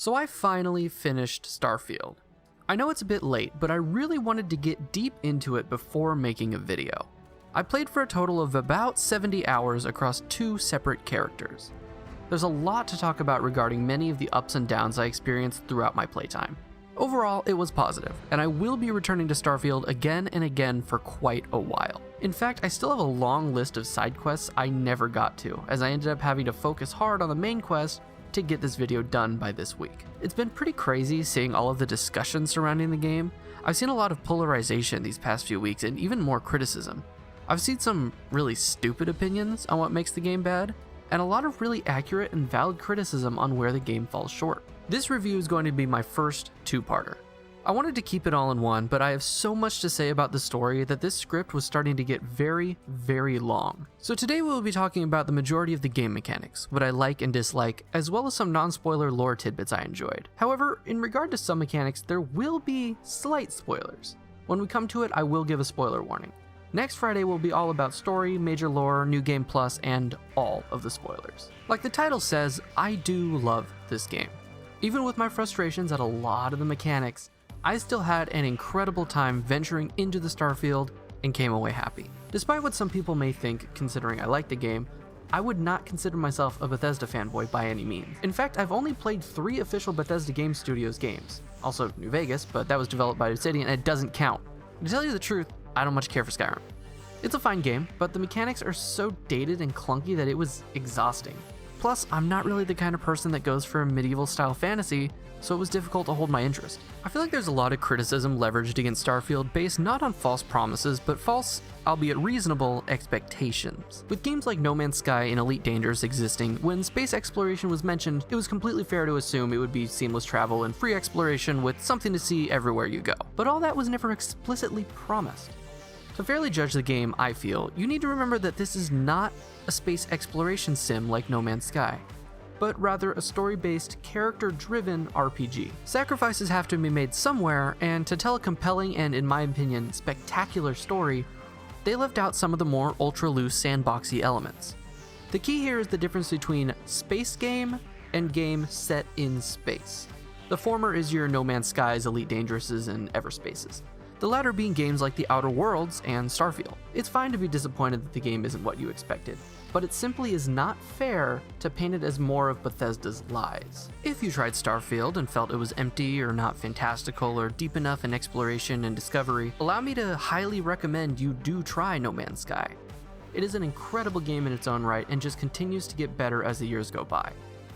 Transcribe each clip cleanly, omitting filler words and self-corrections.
So I finally finished Starfield. I know it's a bit late, but I really wanted to get deep into it before making a video. I played for a total of about 70 hours across 2 separate characters. There's a lot to talk about regarding many of the ups and downs I experienced throughout my playtime. Overall, it was positive, and I will be returning to Starfield again and again for quite a while. In fact, I still have a long list of side quests I never got to, as I ended up having to focus hard on the main quest to get this video done by this week. It's been pretty crazy seeing all of the discussion surrounding the game. I've seen a lot of polarization these past few weeks and even more criticism. I've seen some really stupid opinions on what makes the game bad, and a lot of really accurate and valid criticism on where the game falls short. This review is going to be my first 2-parter. I wanted to keep it all in one, but I have so much to say about the story that this script was starting to get very, very long. So today we will be talking about the majority of the game mechanics, what I like and dislike, as well as some non-spoiler lore tidbits I enjoyed. However, in regard to some mechanics, there will be slight spoilers. When we come to it, I will give a spoiler warning. Next Friday will be all about story, major lore, new game plus, and all of the spoilers. Like the title says, I do love this game. Even with my frustrations at a lot of the mechanics, I still had an incredible time venturing into the Starfield and came away happy. Despite what some people may think, considering I like the game, I would not consider myself a Bethesda fanboy by any means. In fact, I've only played 3 official Bethesda Game Studios games. Also New Vegas, but that was developed by Obsidian and it doesn't count. To tell you the truth, I don't much care for Skyrim. It's a fine game, but the mechanics are so dated and clunky that it was exhausting. Plus, I'm not really the kind of person that goes for a medieval style fantasy, so it was difficult to hold my interest. I feel like there's a lot of criticism leveraged against Starfield based not on false promises, but false, albeit reasonable, expectations. With games like No Man's Sky and Elite Dangerous existing, when space exploration was mentioned, it was completely fair to assume it would be seamless travel and free exploration with something to see everywhere you go. But all that was never explicitly promised. To fairly judge the game, I feel, you need to remember that this is not a space exploration sim like No Man's Sky, but rather a story-based, character-driven RPG. Sacrifices have to be made somewhere, and to tell a compelling and, in my opinion, spectacular story, they left out some of the more ultra-loose sandboxy elements. The key here is the difference between space game and game set in space. The former is your No Man's Skies, Elite Dangerouses, and Everspaces. The latter being games like The Outer Worlds and Starfield. It's fine to be disappointed that the game isn't what you expected, but it simply is not fair to paint it as more of Bethesda's lies. If you tried Starfield and felt it was empty or not fantastical or deep enough in exploration and discovery, allow me to highly recommend you do try No Man's Sky. It is an incredible game in its own right and just continues to get better as the years go by.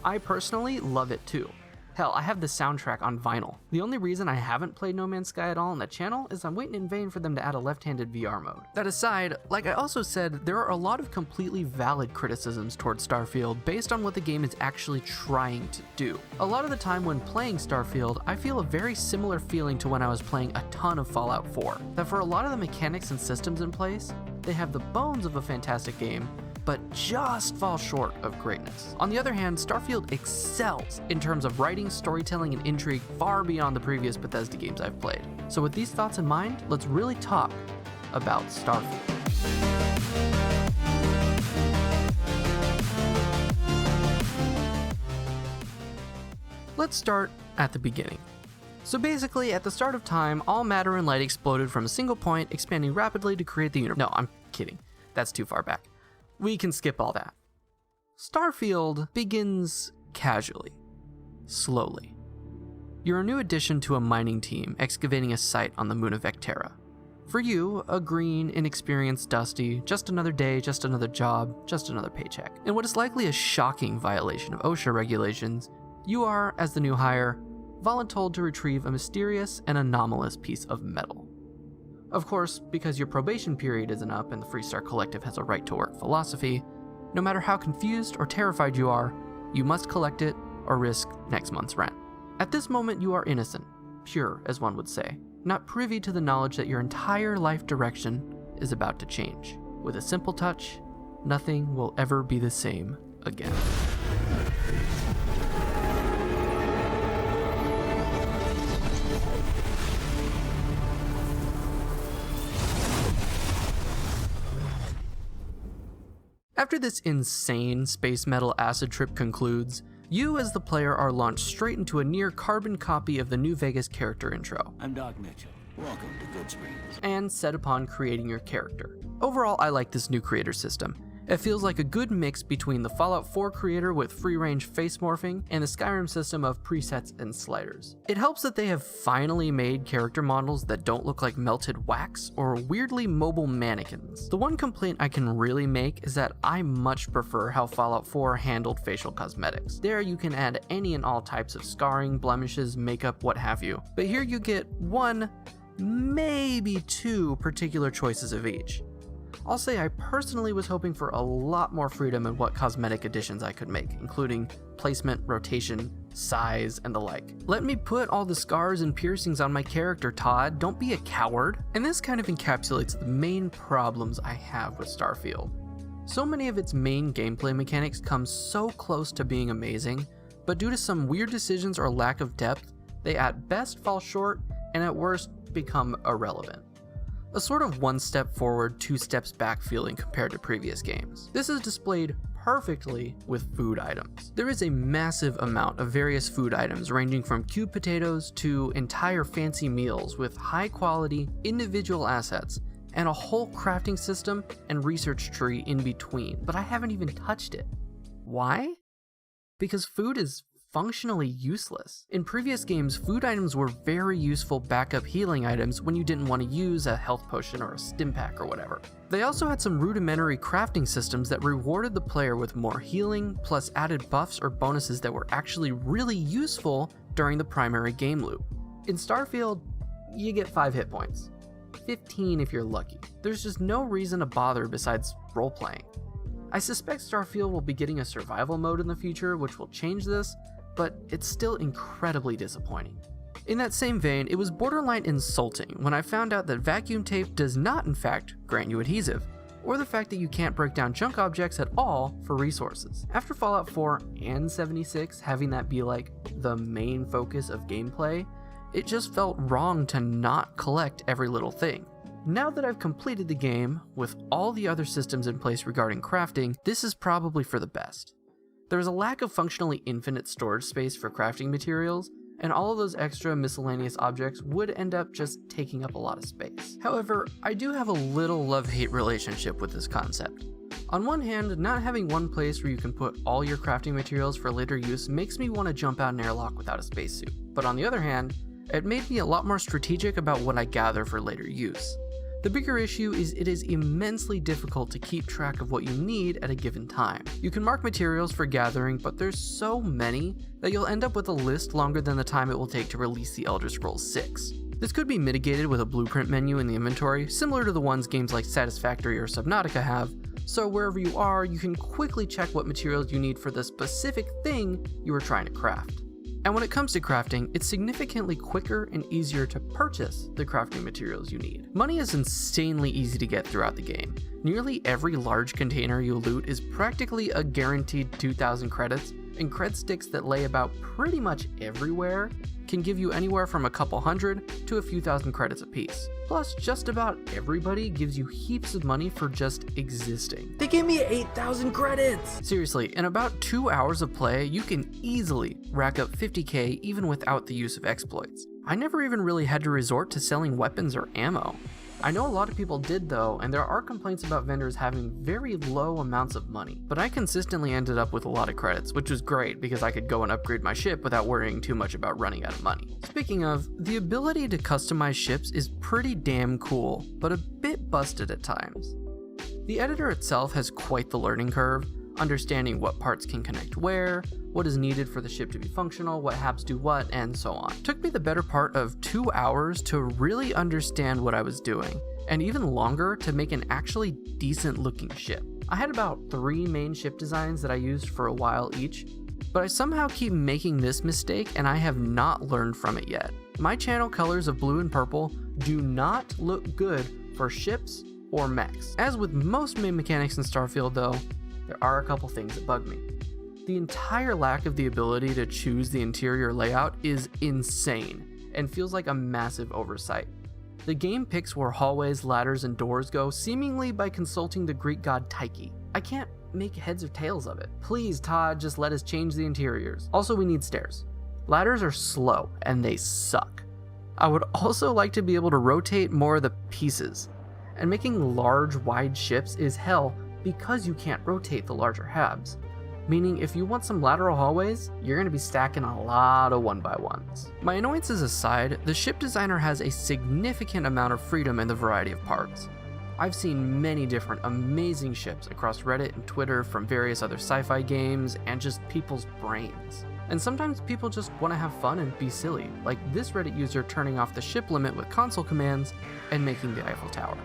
I personally love it too. Hell, I have the soundtrack on vinyl. The only reason I haven't played No Man's Sky at all on the channel is I'm waiting in vain for them to add a left-handed VR mode. That aside, like I also said, there are a lot of completely valid criticisms towards Starfield based on what the game is actually trying to do. A lot of the time when playing Starfield, I feel a very similar feeling to when I was playing a ton of Fallout 4. That for a lot of the mechanics and systems in place, they have the bones of a fantastic game, but just fall short of greatness. On the other hand, Starfield excels in terms of writing, storytelling, and intrigue far beyond the previous Bethesda games I've played. So with these thoughts in mind, let's really talk about Starfield. Let's start at the beginning. So basically, at the start of time, all matter and light exploded from a single point, expanding rapidly to create the universe. No, I'm kidding. That's too far back. We can skip all that. Starfield begins casually, slowly. You're a new addition to a mining team excavating a site on the moon of Vectera. For you, a green, inexperienced Dusty, just another day, just another job, just another paycheck. In what is likely a shocking violation of OSHA regulations, you are, as the new hire, voluntold to retrieve a mysterious and anomalous piece of metal. Of course, because your probation period isn't up and the Freestar Collective has a right-to-work philosophy, no matter how confused or terrified you are, you must collect it or risk next month's rent. At this moment, you are innocent, pure, as one would say, not privy to the knowledge that your entire life direction is about to change. With a simple touch, nothing will ever be the same again. After this insane space metal acid trip concludes, You as the player are launched straight into a near carbon copy of the New Vegas character intro. I'm Doc Mitchell. Welcome to Good Springs. And set upon creating your character. Overall, I like this new creator system. It feels like a good mix between the Fallout 4 creator with free-range face morphing and the Skyrim system of presets and sliders. It helps that they have finally made character models that don't look like melted wax or weirdly mobile mannequins. The one complaint I can really make is that I much prefer how Fallout 4 handled facial cosmetics. There you can add any and all types of scarring, blemishes, makeup, what have you. But here you get one, maybe two particular choices of each. I'll say I personally was hoping for a lot more freedom in what cosmetic additions I could make, including placement, rotation, size, and the like. Let me put all the scars and piercings on my character, Todd. Don't be a coward. And this kind of encapsulates the main problems I have with Starfield. So many of its main gameplay mechanics come so close to being amazing, but due to some weird decisions or lack of depth, they at best fall short and at worst become irrelevant. A sort of one step forward, two steps back feeling compared to previous games. This is displayed perfectly with food items. There is a massive amount of various food items ranging from cubed potatoes to entire fancy meals with high quality individual assets and a whole crafting system and research tree in between, but I haven't even touched it. Why? Because food is functionally useless. In previous games, food items were very useful backup healing items when you didn't want to use a health potion or a stim pack or whatever. They also had some rudimentary crafting systems that rewarded the player with more healing, plus added buffs or bonuses that were actually really useful during the primary game loop. In Starfield, you get 5 hit points. 15 if you're lucky. There's just no reason to bother besides role-playing. I suspect Starfield will be getting a survival mode in the future, which will change this, but it's still incredibly disappointing. In that same vein, it was borderline insulting when I found out that vacuum tape does not in fact grant you adhesive, or the fact that you can't break down junk objects at all for resources. After Fallout 4 and 76 having that be like the main focus of gameplay, it just felt wrong to not collect every little thing. Now that I've completed the game, with all the other systems in place regarding crafting, this is probably for the best. There is a lack of functionally infinite storage space for crafting materials, and all of those extra miscellaneous objects would end up just taking up a lot of space. However, I do have a little love-hate relationship with this concept. On one hand, not having one place where you can put all your crafting materials for later use makes me want to jump out an airlock without a spacesuit. But on the other hand, it made me a lot more strategic about what I gather for later use. The bigger issue is it is immensely difficult to keep track of what you need at a given time. You can mark materials for gathering, but there's so many that you'll end up with a list longer than the time it will take to release the Elder Scrolls 6. This could be mitigated with a blueprint menu in the inventory, similar to the ones games like Satisfactory or Subnautica have, so wherever you are, you can quickly check what materials you need for the specific thing you are trying to craft. And when it comes to crafting, it's significantly quicker and easier to purchase the crafting materials you need. Money is insanely easy to get throughout the game. Nearly every large container you loot is practically a guaranteed 2,000 credits, and cred sticks that lay about pretty much everywhere can give you anywhere from a couple hundred to a few thousand credits apiece. Plus, just about everybody gives you heaps of money for just existing. They gave me 8,000 credits! Seriously, in about 2 hours of play, you can easily rack up 50k even without the use of exploits. I never even really had to resort to selling weapons or ammo. I know a lot of people did though, and there are complaints about vendors having very low amounts of money, but I consistently ended up with a lot of credits, which was great because I could go and upgrade my ship without worrying too much about running out of money. Speaking of, the ability to customize ships is pretty damn cool, but a bit busted at times. The editor itself has quite the learning curve, understanding what parts can connect where, what is needed for the ship to be functional, what haps do what, and so on. It took me the better part of 2 hours to really understand what I was doing, and even longer to make an actually decent looking ship. I had about 3 main ship designs that I used for a while each, but I somehow keep making this mistake and I have not learned from it yet. My channel colors of blue and purple do not look good for ships or mechs. As with most main mechanics in Starfield though, there are a couple things that bug me. The entire lack of the ability to choose the interior layout is insane and feels like a massive oversight. The game picks where hallways, ladders, and doors go seemingly by consulting the Greek god Tyche. I can't make heads or tails of it. Please, Todd, just let us change the interiors. Also, we need stairs. Ladders are slow, and they suck. I would also like to be able to rotate more of the pieces. And making large, wide ships is hell because you can't rotate the larger halves. Meaning if you want some lateral hallways, you're going to be stacking a lot of 1x1s. My annoyances aside, the ship designer has a significant amount of freedom in the variety of parts. I've seen many different amazing ships across Reddit and Twitter from various other sci-fi games and just people's brains. And sometimes people just want to have fun and be silly, like this Reddit user turning off the ship limit with console commands and making the Eiffel Tower.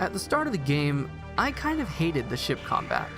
At the start of the game, I kind of hated the ship combat.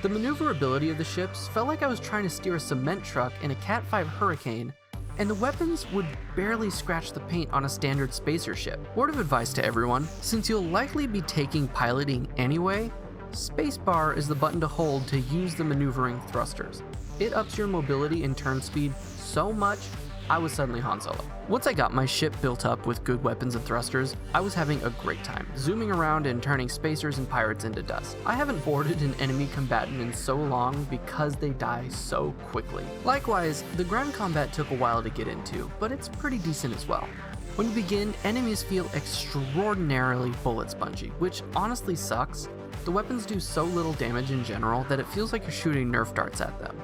The maneuverability of the ships felt like I was trying to steer a cement truck in a Cat 5 Hurricane, and the weapons would barely scratch the paint on a standard spacer ship. Word of advice to everyone, since you'll likely be taking piloting anyway, spacebar is the button to hold to use the maneuvering thrusters. It ups your mobility and turn speed so much, I was suddenly Han Solo. Once I got my ship built up with good weapons and thrusters, I was having a great time, zooming around and turning spacers and pirates into dust. I haven't boarded an enemy combatant in so long because they die so quickly. Likewise, the ground combat took a while to get into, but it's pretty decent as well. When you begin, enemies feel extraordinarily bullet spongy, which honestly sucks. The weapons do so little damage in general that it feels like you're shooting Nerf darts at them.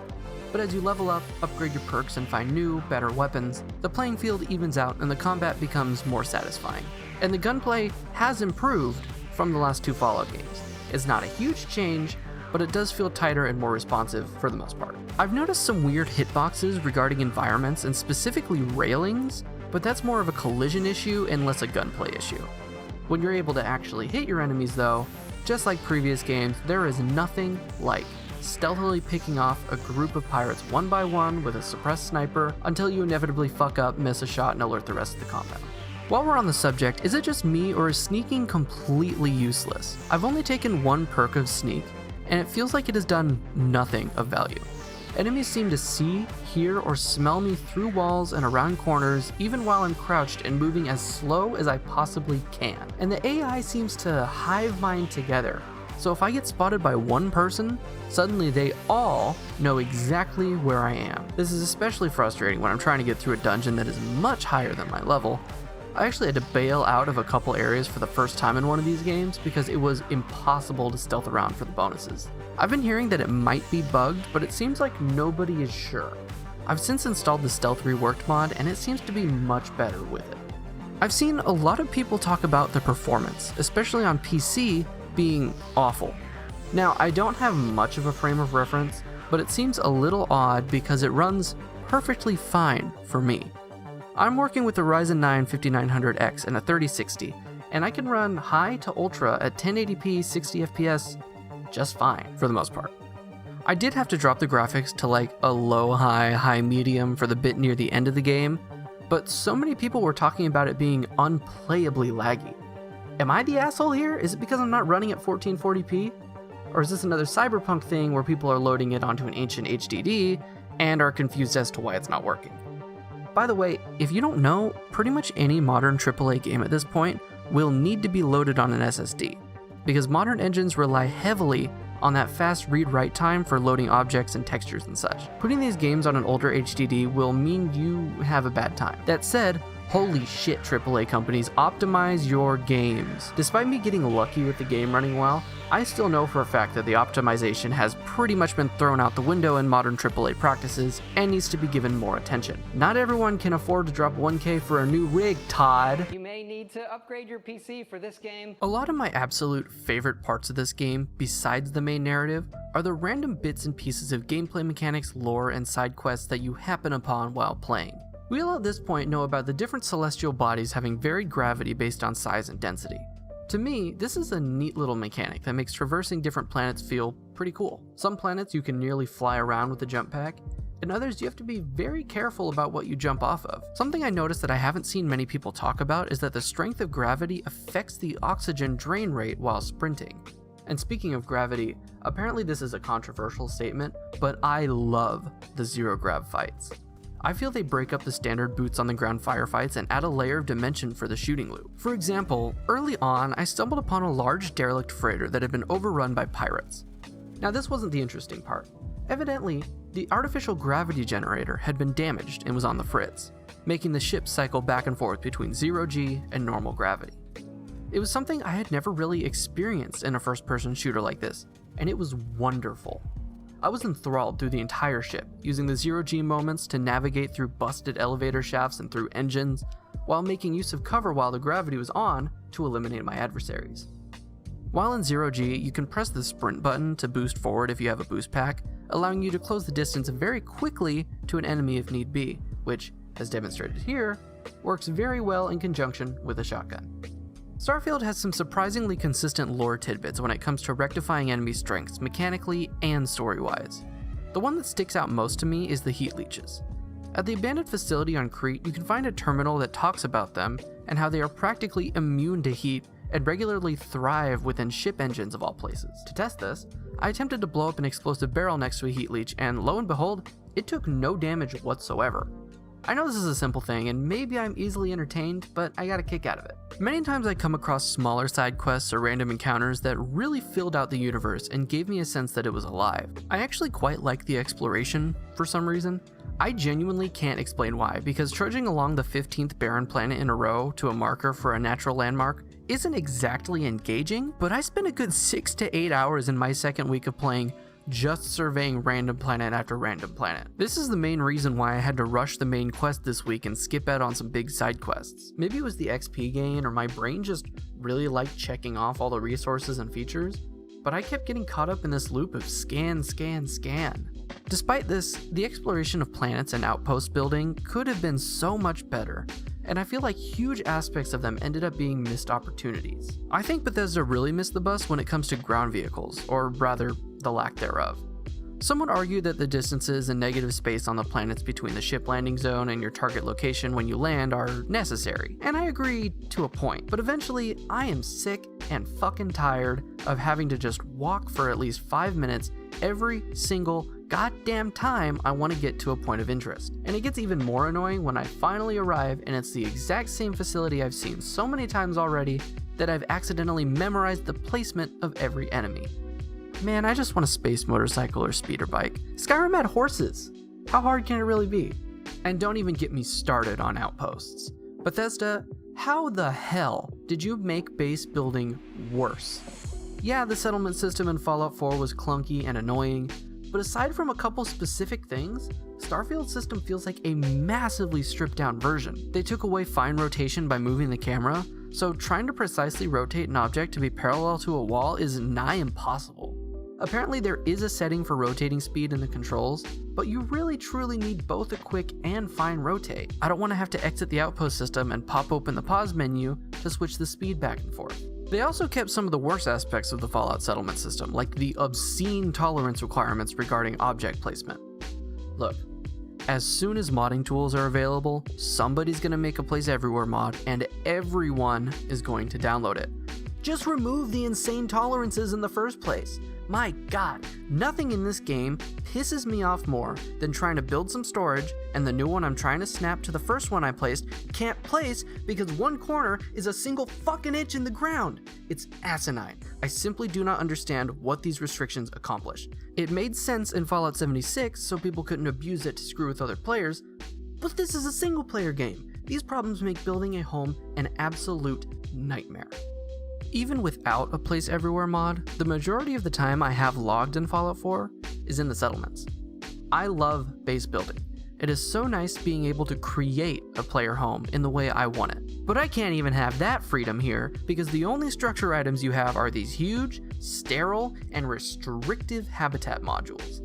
But as you level up, upgrade your perks, and find new, better weapons, the playing field evens out and the combat becomes more satisfying. And the gunplay has improved from the last two Fallout games. It's not a huge change, but it does feel tighter and more responsive for the most part. I've noticed some weird hitboxes regarding environments and specifically railings, but that's more of a collision issue and less a gunplay issue. When you're able to actually hit your enemies though, just like previous games, there is nothing like stealthily picking off a group of pirates one by one with a suppressed sniper until you inevitably fuck up, miss a shot, and alert the rest of the compound. While we're on the subject, is it just me or is sneaking completely useless? I've only taken one perk of sneak, and it feels like it has done nothing of value. Enemies seem to see, hear, or smell me through walls and around corners even while I'm crouched and moving as slow as I possibly can. And the AI seems to hive mind together. So if I get spotted by one person, suddenly they all know exactly where I am. This is especially frustrating when I'm trying to get through a dungeon that is much higher than my level. I actually had to bail out of a couple areas for the first time in one of these games because it was impossible to stealth around for the bonuses. I've been hearing that it might be bugged, but it seems like nobody is sure. I've since installed the Stealth Reworked mod and it seems to be much better with it. I've seen a lot of people talk about the performance, especially on PC, being awful. Now, I don't have much of a frame of reference, but it seems a little odd because it runs perfectly fine for me. I'm working with the Ryzen 9 5900X and a 3060, and I can run high to ultra at 1080p 60 FPS just fine for the most part. I did have to drop the graphics to like a low high, high medium for the bit near the end of the game, but so many people were talking about it being unplayably laggy. Am I the asshole here? Is it because I'm not running at 1440p? Or is this another Cyberpunk thing where people are loading it onto an ancient HDD and are confused as to why it's not working? By the way, if you don't know, pretty much any modern AAA game at this point will need to be loaded on an SSD, because modern engines rely heavily on that fast read-write time for loading objects and textures and such. Putting these games on an older HDD will mean you have a bad time. That said, holy shit, AAA companies, optimize your games. Despite me getting lucky with the game running well, I still know for a fact that the optimization has pretty much been thrown out the window in modern AAA practices and needs to be given more attention. Not everyone can afford to drop 1K for a new rig, Todd. You may need to upgrade your PC for this game. A lot of my absolute favorite parts of this game, besides the main narrative, are the random bits and pieces of gameplay mechanics, lore, and side quests that you happen upon while playing. We all at this point know about the different celestial bodies having varied gravity based on size and density. To me, this is a neat little mechanic that makes traversing different planets feel pretty cool. Some planets you can nearly fly around with a jump pack, and others you have to be very careful about what you jump off of. Something I noticed that I haven't seen many people talk about is that the strength of gravity affects the oxygen drain rate while sprinting. And speaking of gravity, apparently this is a controversial statement, but I love the zero grav fights. I feel they break up the standard boots on the ground firefights and add a layer of dimension for the shooting loop. For example, early on, I stumbled upon a large derelict freighter that had been overrun by pirates. Now this wasn't the interesting part. Evidently, the artificial gravity generator had been damaged and was on the fritz, making the ship cycle back and forth between 0G and normal gravity. It was something I had never really experienced in a first-person shooter like this, and it was wonderful. I was enthralled through the entire ship, using the 0G moments to navigate through busted elevator shafts and through engines, while making use of cover while the gravity was on to eliminate my adversaries. While in 0G, you can press the sprint button to boost forward if you have a boost pack, allowing you to close the distance very quickly to an enemy if need be, which, as demonstrated here, works very well in conjunction with a shotgun. Starfield has some surprisingly consistent lore tidbits when it comes to rectifying enemy strengths mechanically and story-wise. The one that sticks out most to me is the heat leeches. At the abandoned facility on Crete, you can find a terminal that talks about them and how they are practically immune to heat and regularly thrive within ship engines of all places. To test this, I attempted to blow up an explosive barrel next to a heat leech, and lo and behold, it took no damage whatsoever. I know this is a simple thing, and maybe I'm easily entertained, but I got a kick out of it. Many times I come across smaller side quests or random encounters that really filled out the universe and gave me a sense that it was alive. I actually quite like the exploration for some reason. I genuinely can't explain why, because trudging along the 15th barren planet in a row to a marker for a natural landmark isn't exactly engaging, but I spent a good 6 to 8 hours in my second week of playing just surveying random planet after random planet. This is the main reason why I had to rush the main quest this week and skip out on some big side quests. Maybe it was the XP gain or my brain just really liked checking off all the resources and features, but I kept getting caught up in this loop of scan, scan, scan. Despite this, the exploration of planets and outpost building could have been so much better, and I feel like huge aspects of them ended up being missed opportunities. I think Bethesda really missed the bus when it comes to ground vehicles, or rather, the lack thereof. Some would argue that the distances and negative space on the planets between the ship landing zone and your target location when you land are necessary, and I agree to a point, but eventually I am sick and fucking tired of having to just walk for at least 5 minutes every single goddamn time I want to get to a point of interest. And it gets even more annoying when I finally arrive and it's the exact same facility I've seen so many times already that I've accidentally memorized the placement of every enemy. Man, I just want a space motorcycle or speeder bike. Skyrim had horses. How hard can it really be? And don't even get me started on outposts. Bethesda, how the hell did you make base building worse? Yeah, the settlement system in Fallout 4 was clunky and annoying, but aside from a couple specific things, Starfield's system feels like a massively stripped down version. They took away fine rotation by moving the camera, so trying to precisely rotate an object to be parallel to a wall is nigh impossible. Apparently there is a setting for rotating speed in the controls, but you really truly need both a quick and fine rotate. I don't want to have to exit the outpost system and pop open the pause menu to switch the speed back and forth. They also kept some of the worst aspects of the Fallout settlement system, like the obscene tolerance requirements regarding object placement. Look, as soon as modding tools are available, somebody's going to make a Place Everywhere mod, and everyone is going to download it. Just remove the insane tolerances in the first place. My god, nothing in this game pisses me off more than trying to build some storage and the new one I'm trying to snap to the first one I placed can't place because one corner is a single fucking inch in the ground. It's asinine. I simply do not understand what these restrictions accomplish. It made sense in Fallout 76 so people couldn't abuse it to screw with other players, but this is a single player game. These problems make building a home an absolute nightmare. Even without a Place Everywhere mod, the majority of the time I have logged in Fallout 4 is in the settlements. I love base building. It is so nice being able to create a player home in the way I want it. But I can't even have that freedom here because the only structure items you have are these huge, sterile, and restrictive habitat modules.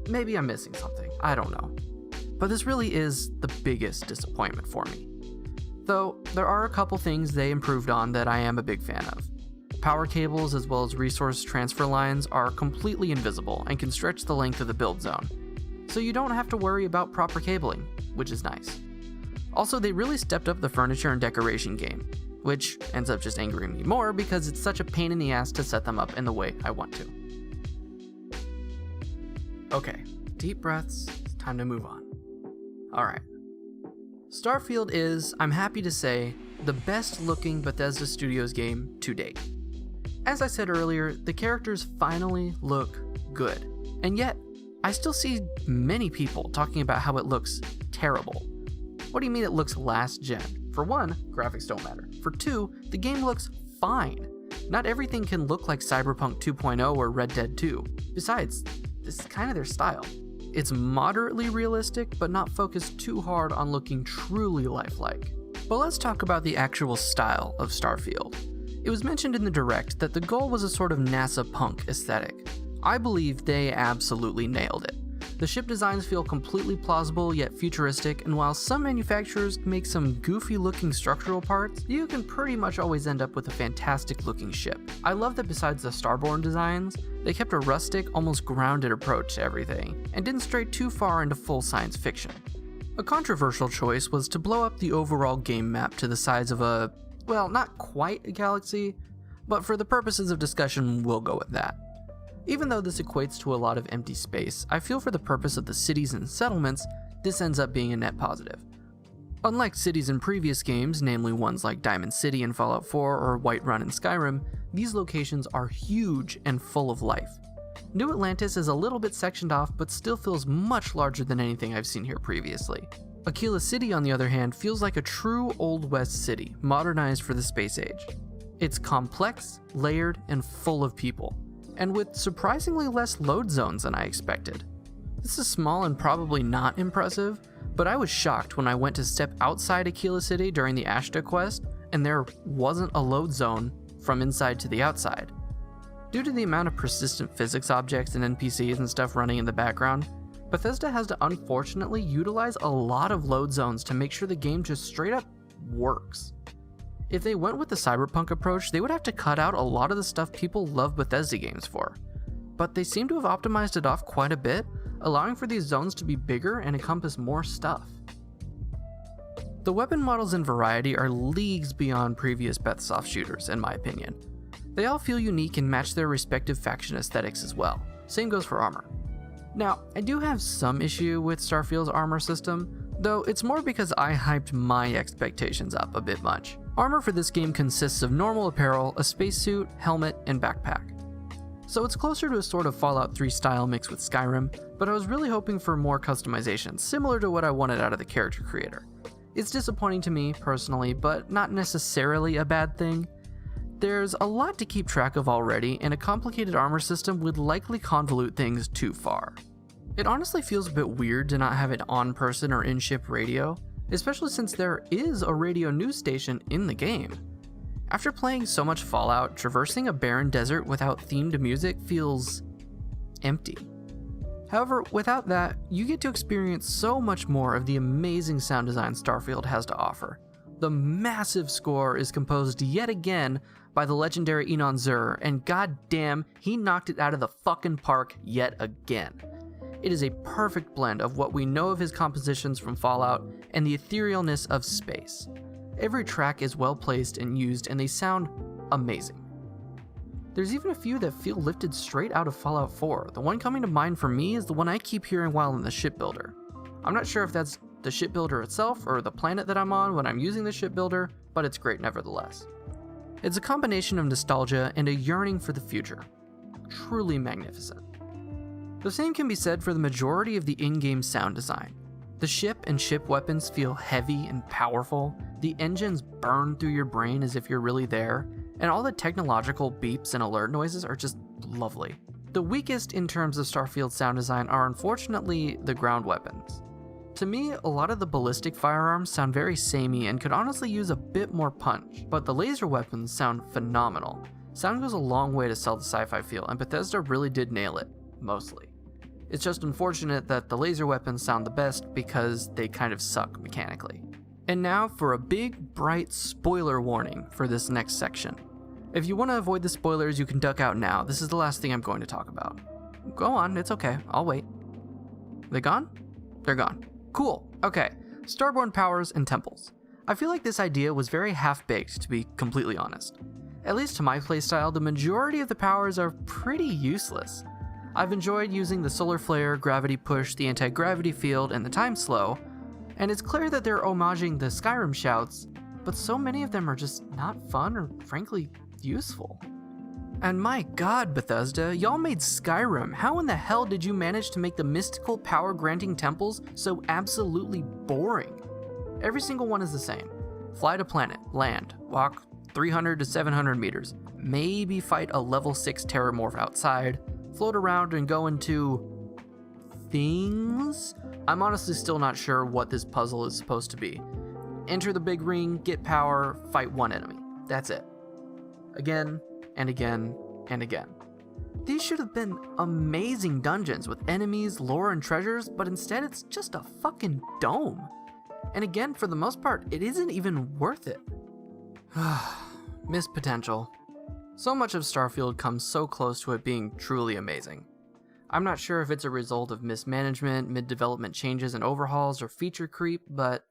Maybe I'm missing something, I don't know. But this really is the biggest disappointment for me. Though, there are a couple things they improved on that I am a big fan of. Power cables as well as resource transfer lines are completely invisible and can stretch the length of the build zone, so you don't have to worry about proper cabling, which is nice. Also, they really stepped up the furniture and decoration game. which ends up just angering me more because it's such a pain in the ass to set them up in the way I want to. Okay, deep breaths, it's time to move on. Alright. Starfield is, I'm happy to say, the best looking Bethesda Studios game to date. As I said earlier, the characters finally look good, and yet, I still see many people talking about how it looks terrible. What do you mean it looks last gen? For one, graphics don't matter. For two, the game looks fine. Not everything can look like Cyberpunk 2.0 or Red Dead 2. Besides, this is kind of their style. It's moderately realistic, but not focused too hard on looking truly lifelike. But let's talk about the actual style of Starfield. It was mentioned in the Direct that the goal was a sort of NASA punk aesthetic. I believe they absolutely nailed it. The ship designs feel completely plausible yet futuristic, and while some manufacturers make some goofy looking structural parts, you can pretty much always end up with a fantastic looking ship. I love that besides the starborn designs, they kept a rustic, almost grounded approach to everything, and didn't stray too far into full science fiction. A controversial choice was to blow up the overall game map to the size of a, well, not quite a galaxy, but for the purposes of discussion, we'll go with that. Even though this equates to a lot of empty space, I feel for the purpose of the cities and settlements, this ends up being a net positive. Unlike cities in previous games, namely ones like Diamond City in Fallout 4 or Whiterun in Skyrim, these locations are huge and full of life. New Atlantis is a little bit sectioned off, but still feels much larger than anything I've seen here previously. Aquila City, on the other hand, feels like a true Old West city, modernized for the space age. It's complex, layered, and full of people, and with surprisingly less load zones than I expected. This is small and probably not impressive, but I was shocked when I went to step outside Aquila City during the Ashta quest, and there wasn't a load zone from inside to the outside. Due to the amount of persistent physics objects and NPCs and stuff running in the background, Bethesda has to unfortunately utilize a lot of load zones to make sure the game just straight up works. If they went with the Cyberpunk approach, they would have to cut out a lot of the stuff people love Bethesda games for. But they seem to have optimized it off quite a bit, allowing for these zones to be bigger and encompass more stuff. The weapon models and variety are leagues beyond previous Bethsoft shooters, in my opinion. They all feel unique and match their respective faction aesthetics as well. Same goes for armor. Now, I do have some issue with Starfield's armor system, though it's more because I hyped my expectations up a bit much. Armor for this game consists of normal apparel, a spacesuit, helmet, and backpack. So it's closer to a sort of Fallout 3 style mix with Skyrim, but I was really hoping for more customization, similar to what I wanted out of the character creator. It's disappointing to me, personally, but not necessarily a bad thing. There's a lot to keep track of already, and a complicated armor system would likely convolute things too far. It honestly feels a bit weird to not have an on-person or in-ship radio, especially since there is a radio news station in the game. After playing so much Fallout, traversing a barren desert without themed music feels empty. However, without that, you get to experience so much more of the amazing sound design Starfield has to offer. The massive score is composed yet again by the legendary Enon Zur, and goddamn, he knocked it out of the fucking park yet again. It is a perfect blend of what we know of his compositions from Fallout and the etherealness of space. Every track is well placed and used, and they sound amazing. There's even a few that feel lifted straight out of Fallout 4. The one coming to mind for me is the one I keep hearing while in the shipbuilder. I'm not sure if that's the shipbuilder itself or the planet that I'm on when I'm using the shipbuilder, but it's great nevertheless. It's a combination of nostalgia and a yearning for the future. Truly magnificent. The same can be said for the majority of the in-game sound design. The ship and ship weapons feel heavy and powerful, the engines burn through your brain as if you're really there, and all the technological beeps and alert noises are just lovely. The weakest in terms of Starfield sound design are unfortunately the ground weapons. To me, a lot of the ballistic firearms sound very samey and could honestly use a bit more punch, but the laser weapons sound phenomenal. Sound goes a long way to sell the sci-fi feel, and Bethesda really did nail it, mostly. It's just unfortunate that the laser weapons sound the best because they kind of suck mechanically. And now for a big, bright spoiler warning for this next section. If you want to avoid the spoilers, you can duck out now. This is the last thing I'm going to talk about. Go on, it's okay, I'll wait. They gone? They're gone. Cool, okay. Starborn powers and temples. I feel like this idea was very half-baked, to be completely honest. At least to my playstyle, the majority of the powers are pretty useless. I've enjoyed using the solar flare, gravity push, the anti-gravity field, and the time slow, and it's clear that they're homaging the Skyrim shouts, but so many of them are just not fun or frankly useful. And my god, Bethesda, y'all made Skyrim. How in the hell did you manage to make the mystical power-granting temples so absolutely boring? Every single one is the same. Fly to planet, land, walk 300 to 700 meters, maybe fight a level 6 terramorph outside, float around and go into things? I'm honestly still not sure what this puzzle is supposed to be. Enter the big ring, get power, fight one enemy. That's it. Again, and again, and again. These should have been amazing dungeons with enemies, lore, and treasures, but instead it's just a fucking dome. And again, for the most part, it isn't even worth it. Missed potential. So much of Starfield comes so close to it being truly amazing. I'm not sure if it's a result of mismanagement, mid-development changes and overhauls, or feature creep, but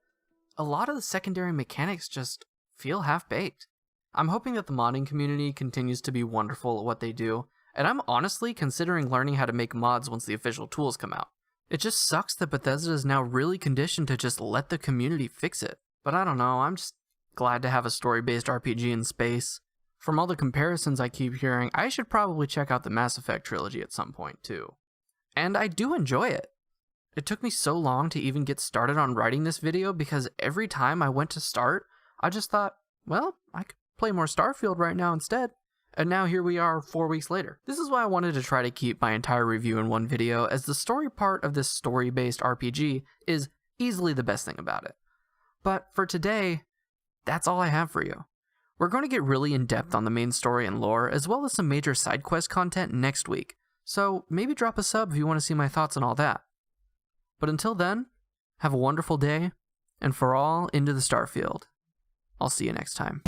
a lot of the secondary mechanics just feel half-baked. I'm hoping that the modding community continues to be wonderful at what they do, and I'm honestly considering learning how to make mods once the official tools come out. It just sucks that Bethesda is now really conditioned to just let the community fix it. But I don't know, I'm just glad to have a story-based RPG in space. From all the comparisons I keep hearing, I should probably check out the Mass Effect trilogy at some point too. And I do enjoy it. It took me so long to even get started on writing this video because every time I went to start, I just thought, well, I could play more Starfield right now instead. And now here we are 4 weeks later. This is why I wanted to try to keep my entire review in one video, as the story part of this story-based RPG is easily the best thing about it. But for today, that's all I have for you. We're going to get really in-depth on the main story and lore, as well as some major side quest content next week, so maybe drop a sub if you want to see my thoughts on all that. But until then, have a wonderful day, and for all into the Starfield. I'll see you next time.